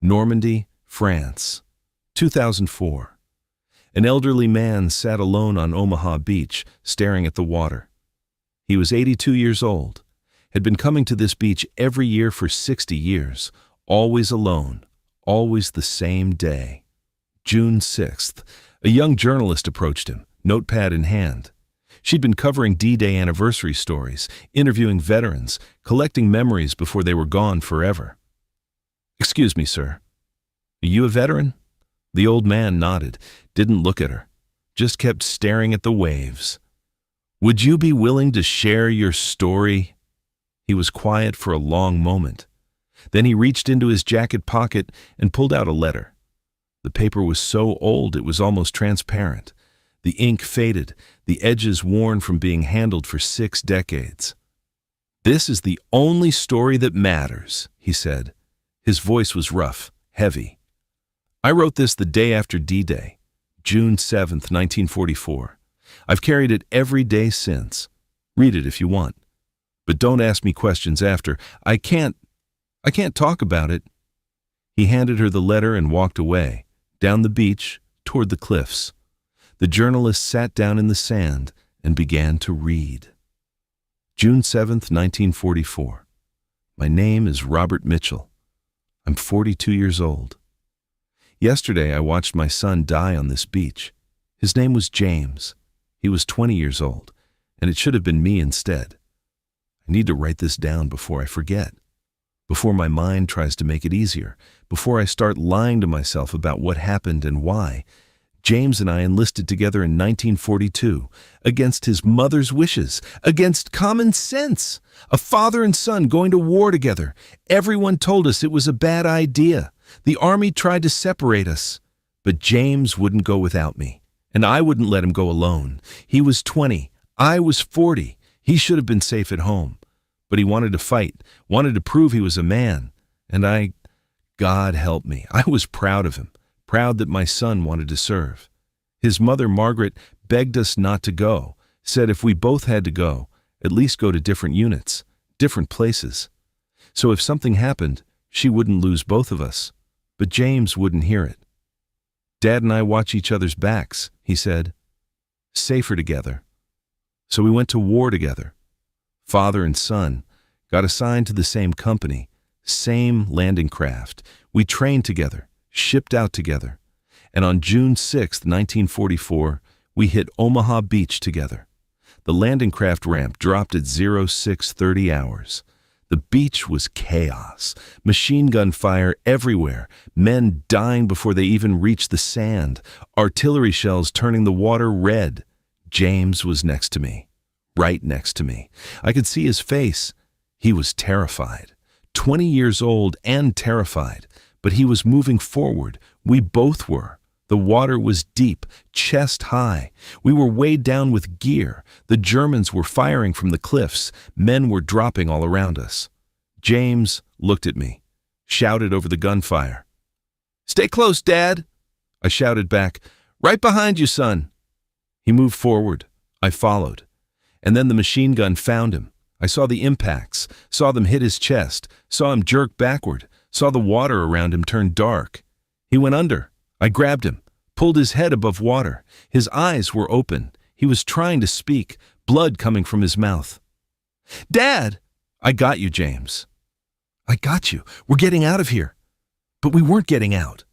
Normandy, France, 2004. An elderly man sat alone on Omaha Beach, staring at the water. He was 82 years old, had been coming to this beach every year for 60 years, always alone, always the same day. June 6th, a young journalist approached him, notepad in hand. She'd been covering D-Day anniversary stories, interviewing veterans, collecting memories before they were gone forever. "Excuse me, sir. Are you a veteran?" The old man nodded, didn't look at her, just kept staring at the waves. "Would you be willing to share your story?" He was quiet for a long moment. Then he reached into his jacket pocket and pulled out a letter. The paper was so old it was almost transparent. The ink faded, the edges worn from being handled for 6 decades. "This is the only story that matters," he said. His voice was rough, heavy. "I wrote this the day after D-Day, June 7th, 1944. I've carried it every day since. Read it if you want. But don't ask me questions after. I can't talk about it." He handed her the letter and walked away, down the beach, toward the cliffs. The journalist sat down in the sand and began to read. June 7th, 1944. My name is Robert Mitchell. I'm 42 years old. Yesterday I watched my son die on this beach. His name was James. He was 20 years old, and it should have been me instead. I need to write this down before I forget, before my mind tries to make it easier, before I start lying to myself about what happened and why. James and I enlisted together in 1942, against his mother's wishes, against common sense. A father and son going to war together. Everyone told us it was a bad idea. The army tried to separate us. But James wouldn't go without me, and I wouldn't let him go alone. He was 20, I was 40. He should have been safe at home. But he wanted to fight, wanted to prove he was a man. And God help me, I was proud of him. Proud that my son wanted to serve. His mother, Margaret, begged us not to go, said if we both had to go, at least go to different units, different places. So if something happened, she wouldn't lose both of us. But James wouldn't hear it. "Dad and I watch each other's backs," he said. "Safer together." So we went to war together. Father and son, got assigned to the same company, same landing craft. We trained together, shipped out together, and on June 6, 1944, we hit Omaha Beach together. The landing craft ramp dropped at 0630 hours. The beach was chaos, machine gun fire everywhere, men dying before they even reached the sand, artillery shells turning the water red. James was next to me, right next to me. I could see his face. He was terrified, 20 years old and terrified. But he was moving forward. We both were. The water was deep, chest high. We were weighed down with gear. The Germans were firing from the cliffs. Men were dropping all around us. James looked at me, shouted over the gunfire. "Stay close, Dad!" I shouted back, "Right behind you, son!" He moved forward. I followed. And then the machine gun found him. I saw the impacts, saw them hit his chest, saw him jerk backward. Saw the water around him turn dark. He went under. I grabbed him, pulled his head above water. His eyes were open. He was trying to speak, blood coming from his mouth. "Dad!" "I got you, James. I got you. We're getting out of here." But we weren't getting out.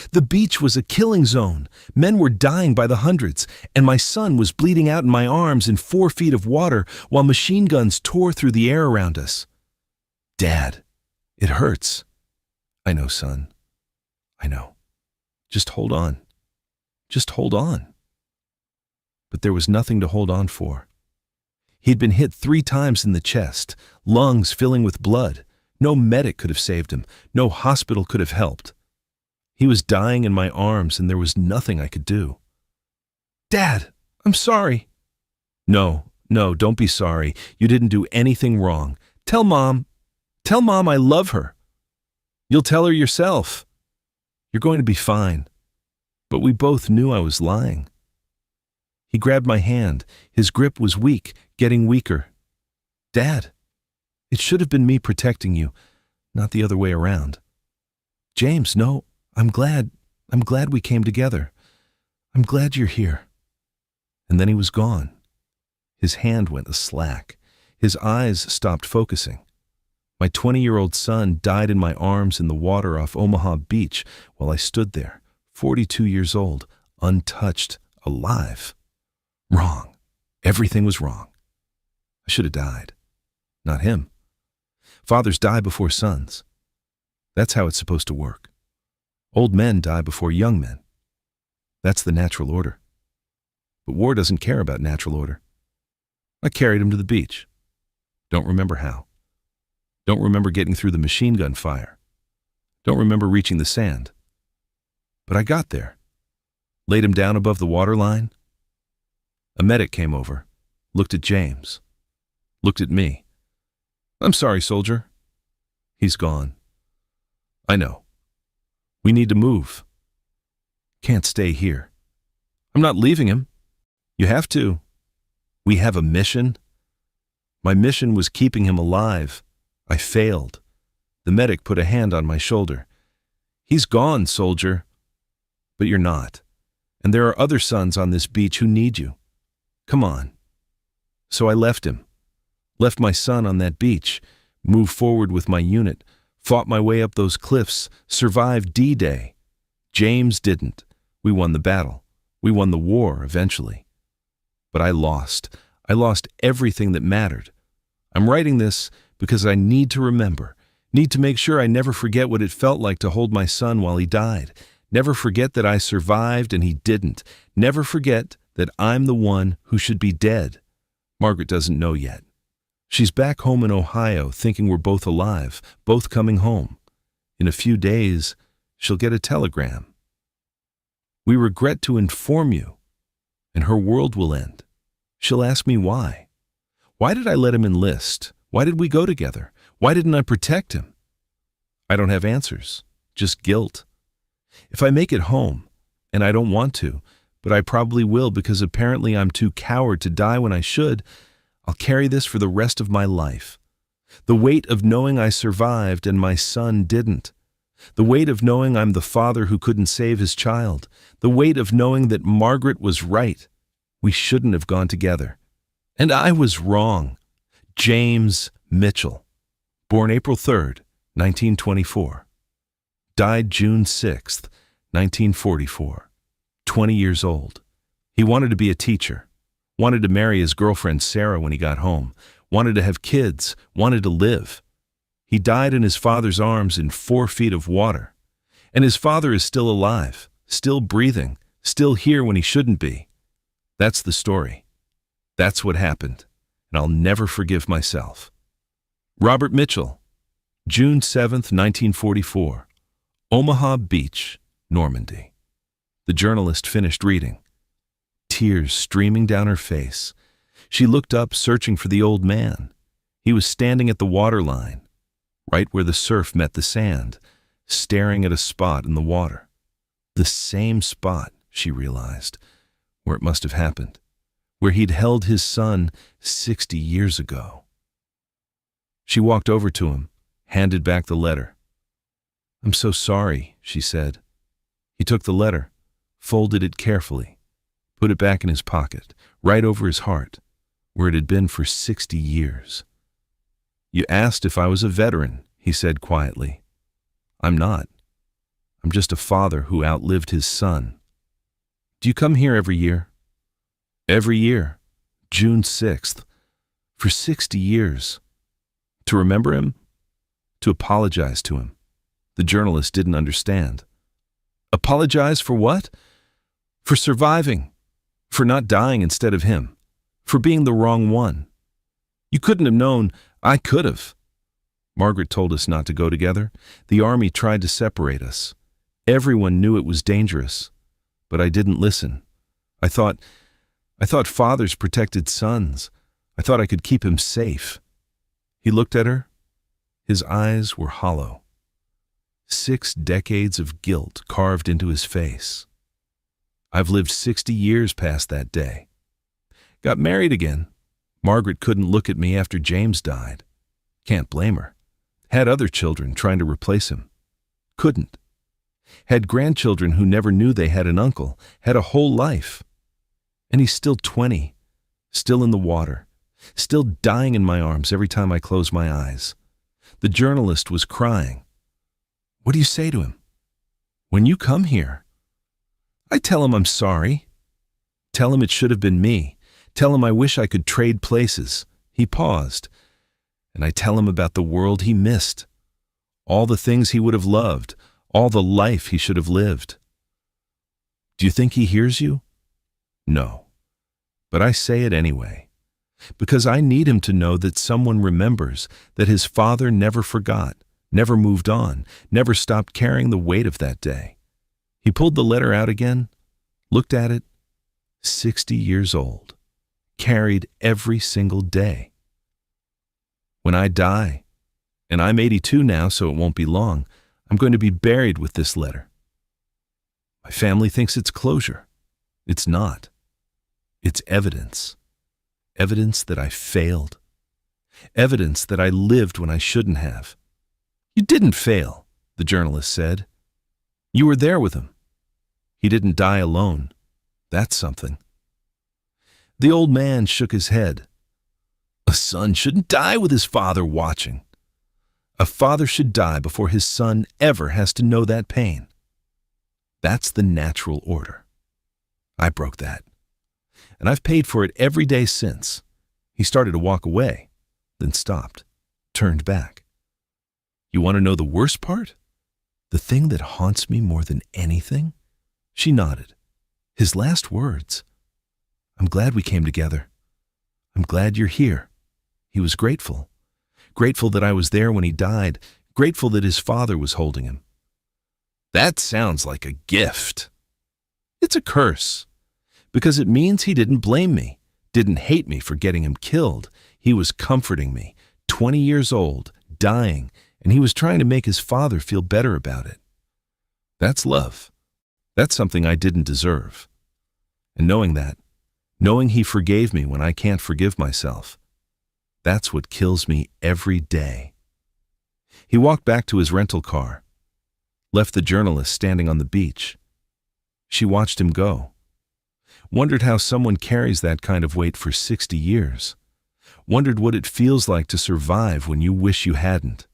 The beach was a killing zone. Men were dying by the hundreds, and my son was bleeding out in my arms in 4 feet of water while machine guns tore through the air around us. "Dad, it hurts." "I know, son. I know. Just hold on. Just hold on." But there was nothing to hold on for. He'd been hit 3 times in the chest, lungs filling with blood. No medic could have saved him. No hospital could have helped. He was dying in my arms, and there was nothing I could do. "Dad, I'm sorry." No, don't be sorry. You didn't do anything wrong. Tell Mom I love her. You'll tell her yourself. You're going to be fine." But we both knew I was lying. He grabbed my hand. His grip was weak, getting weaker. "Dad, it should have been me protecting you, not the other way around." James, no, I'm glad we came together. I'm glad you're here. And then he was gone. His hand went slack. His eyes stopped focusing. My 20-year-old son died in my arms in the water off Omaha Beach while I stood there, 42 years old, untouched, alive. Wrong. Everything was wrong. I should have died. Not him. Fathers die before sons. That's how it's supposed to work. Old men die before young men. That's the natural order. But war doesn't care about natural order. I carried him to the beach. Don't remember how. Don't remember getting through the machine gun fire. Don't remember reaching the sand. But I got there. Laid him down above the waterline. A medic came over, looked at James, looked at me. I'm sorry, soldier. He's gone. I know. We need to move. Can't stay here. I'm not leaving him. You have to. We have a mission. My mission was keeping him alive. I failed. The medic put a hand on my shoulder. He's gone, soldier. But you're not. And there are other sons on this beach who need you. Come on. So I left him. Left my son on that beach, moved forward with my unit, fought my way up those cliffs, survived D-Day. James didn't. We won the battle. We won the war eventually. But I lost. I lost everything that mattered. I'm writing this because I need to remember, need to make sure I never forget what it felt like to hold my son while he died. Never forget that I survived and he didn't. Never forget that I'm the one who should be dead. Margaret doesn't know yet. She's back home in Ohio thinking we're both alive, both coming home. In a few days, she'll get a telegram. We regret to inform you, and her world will end. She'll ask me why. Why did I let him enlist? Why did we go together? Why didn't I protect him? I don't have answers, just guilt. If I make it home, and I don't want to, but I probably will because apparently I'm too coward to die when I should, I'll carry this for the rest of my life. The weight of knowing I survived and my son didn't. The weight of knowing I'm the father who couldn't save his child. The weight of knowing that Margaret was right. We shouldn't have gone together. And I was wrong. James Mitchell. Born April 3rd, 1924. Died June 6th, 1944. 20 years old. He wanted to be a teacher. Wanted to marry his girlfriend Sarah when he got home. Wanted to have kids. Wanted to live. He died in his father's arms in 4 feet of water. And his father is still alive, still breathing, still here when he shouldn't be. That's the story. That's what happened. And I'll never forgive myself. Robert Mitchell. June 7th, 1944. Omaha Beach, Normandy. The journalist finished reading. Tears streaming down her face. She looked up, searching for the old man. He was standing at the waterline, right where the surf met the sand, staring at a spot in the water. The same spot, she realized, where it must have happened, where he'd held his son 60 years ago. She walked over to him, handed back the letter. I'm so sorry, she said. He took the letter, folded it carefully, put it back in his pocket, right over his heart, where it had been for 60 years. You asked if I was a veteran, he said quietly. I'm not. I'm just a father who outlived his son. Do you come here every year? Every year, June 6th, for 60 years. To remember him? To apologize to him. The journalist didn't understand. Apologize for what? For surviving. For not dying instead of him. For being the wrong one. You couldn't have known. I could have. Margaret told us not to go together. The army tried to separate us. Everyone knew it was dangerous. But I didn't listen. I thought fathers protected sons. I thought I could keep him safe. He looked at her. His eyes were hollow. 6 decades of guilt carved into his face. I've lived 60 years past that day. Got married again. Margaret couldn't look at me after James died. Can't blame her. Had other children trying to replace him. Couldn't. had grandchildren who never knew they had an uncle, had a whole life. And he's still 20, still in the water, still dying in my arms every time I close my eyes. The journalist was crying. What do you say to him? When you come here? I tell him I'm sorry. Tell him it should have been me. Tell him I wish I could trade places. He paused, and I tell him about the world he missed, all the things he would have loved, all the life he should have lived. Do you think he hears you? No, but I say it anyway, because I need him to know that someone remembers, that his father never forgot, never moved on, never stopped carrying the weight of that day. He pulled the letter out again, looked at it, 60 years old, carried every single day. When I die, and I'm 82 now, so it won't be long, I'm going to be buried with this letter. My family thinks it's closure. It's not. It's evidence. Evidence that I failed. Evidence that I lived when I shouldn't have. You didn't fail, the journalist said. You were there with him. He didn't die alone. That's something. The old man shook his head. A son shouldn't die with his father watching. A father should die before his son ever has to know that pain. That's the natural order. I broke that. And I've paid for it every day since. He started to walk away, then stopped, turned back. You want to know the worst part? The thing that haunts me more than anything? She nodded. His last words. I'm glad we came together. I'm glad you're here. He was grateful. Grateful that I was there when he died. Grateful that his father was holding him. That sounds like a gift. It's a curse. Because it means he didn't blame me, didn't hate me for getting him killed. He was comforting me, 20 years old, dying, and he was trying to make his father feel better about it. That's love. That's something I didn't deserve. And knowing that, knowing he forgave me when I can't forgive myself, that's what kills me every day. He walked back to his rental car, left the journalist standing on the beach. She watched him go. Wondered how someone carries that kind of weight for 60 years. Wondered what it feels like to survive when you wish you hadn't.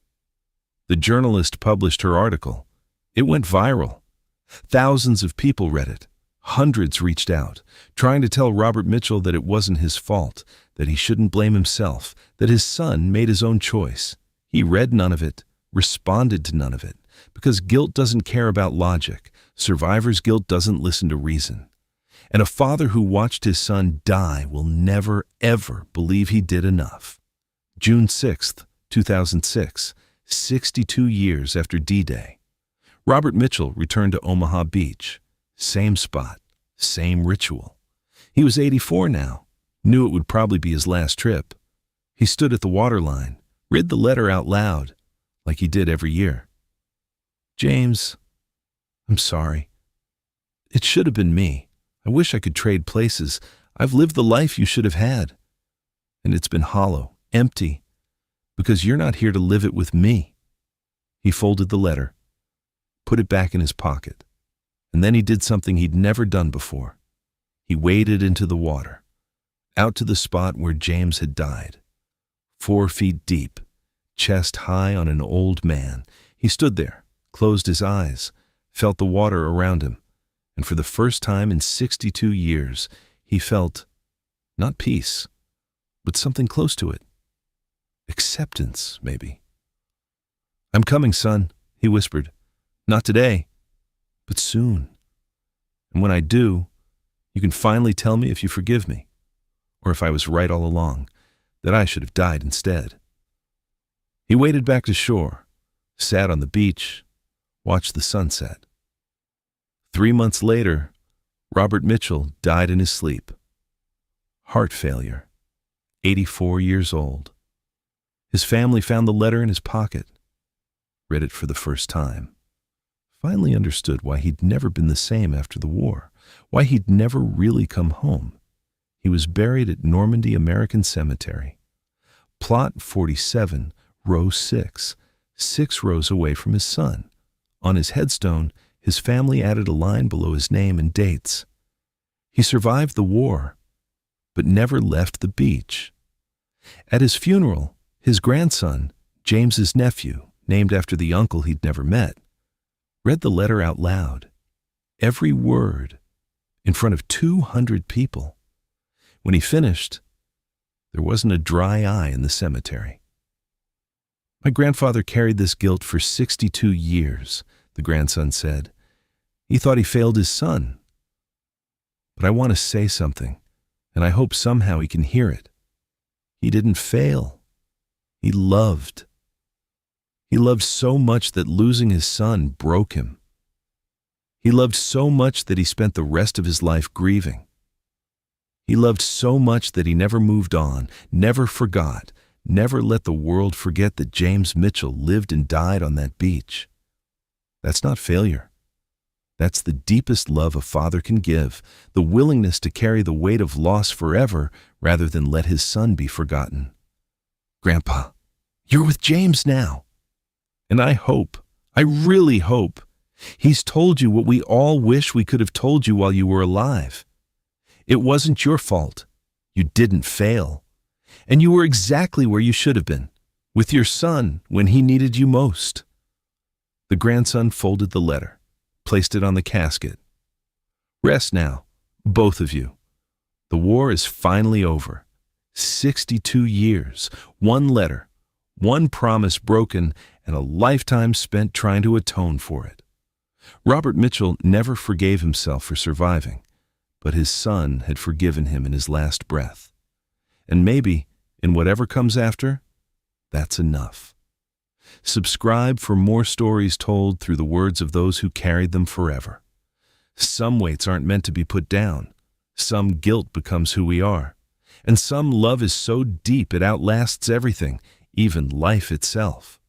The journalist published her article. It went viral. Thousands of people read it. Hundreds reached out, trying to tell Robert Mitchell that it wasn't his fault, that he shouldn't blame himself, that his son made his own choice. He read none of it, responded to none of it, because guilt doesn't care about logic. Survivor's guilt doesn't listen to reason. And a father who watched his son die will never, ever believe he did enough. June 6th, 2006, 62 years after D-Day. Robert Mitchell returned to Omaha Beach. Same spot, same ritual. He was 84 now, knew it would probably be his last trip. He stood at the waterline, read the letter out loud, like he did every year. James, I'm sorry. It should have been me. I wish I could trade places. I've lived the life you should have had. And it's been hollow, empty, because you're not here to live it with me. He folded the letter, put it back in his pocket, and then he did something he'd never done before. He waded into the water, out to the spot where James had died. 4 feet deep, chest high on an old man. He stood there, closed his eyes, felt the water around him, and for the first time in 62 years, he felt, not peace, but something close to it. Acceptance, maybe. I'm coming, son, he whispered. Not today, but soon. And when I do, you can finally tell me if you forgive me, or if I was right all along, that I should have died instead. He waded back to shore, sat on the beach, watched the sunset. 3 months later, Robert Mitchell died in his sleep. Heart failure, 84 years old. His family found the letter in his pocket, read it for the first time, finally understood why he'd never been the same after the war, why he'd never really come home. He was buried at Normandy American Cemetery. Plot 47, row 6, 6 rows away from his son. On his headstone, his family added a line below his name and dates. He survived the war, but never left the beach. At his funeral, his grandson, James's nephew, named after the uncle he'd never met, read the letter out loud, every word, in front of 200 people. When he finished, there wasn't a dry eye in the cemetery. My grandfather carried this guilt for 62 years, the grandson said. He thought he failed his son. But I want to say something, and I hope somehow he can hear it. He didn't fail. He loved. He loved so much that losing his son broke him. He loved so much that he spent the rest of his life grieving. He loved so much that he never moved on, never forgot, never let the world forget that James Mitchell lived and died on that beach. That's not failure. That's the deepest love a father can give, the willingness to carry the weight of loss forever rather than let his son be forgotten. Grandpa, you're with James now. And I really hope, he's told you what we all wish we could have told you while you were alive. It wasn't your fault. You didn't fail. And you were exactly where you should have been, with your son when he needed you most. The grandson folded the letter, placed it on the casket. Rest now, both of you. The war is finally over. 62 years, one letter, one promise broken, and a lifetime spent trying to atone for it. Robert Mitchell never forgave himself for surviving, but his son had forgiven him in his last breath. And maybe, in whatever comes after, that's enough. Subscribe for more stories told through the words of those who carried them forever. Some weights aren't meant to be put down. Some guilt becomes who we are. And some love is so deep it outlasts everything, even life itself.